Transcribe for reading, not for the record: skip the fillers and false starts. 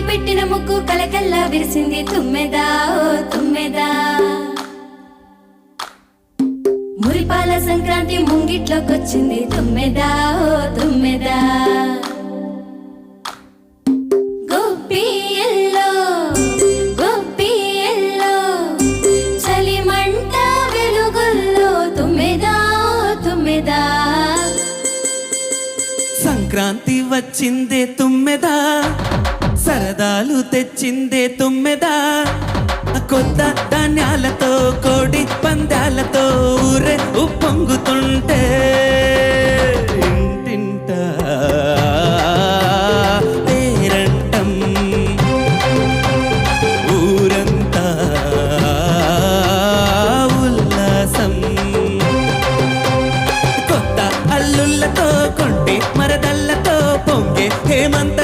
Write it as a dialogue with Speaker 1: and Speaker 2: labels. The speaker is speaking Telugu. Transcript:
Speaker 1: పెట్టిన ముక్కు కలకల్లా విరిసింది తుమ్మెదా ఓ తుమ్మెదా. మురిపాల సంక్రాంతి ముంగిట్లోకొచ్చింది తుమ్మెదా ఓ తుమ్మెదా. గొప్పియల్లో గొప్పియల్లో చలిమంట వెలుగుల్లో తుమ్మెదా ఓ తుమ్మెదా.
Speaker 2: సంక్రాంతి వచ్చిందే తుమ్మెదా, సరదాలు తెచ్చిందే తుమ్మెదా. కొత్త ధాన్యాలతో కోడి పందాలతో ఊరే ఉప్పొంగుతుంటే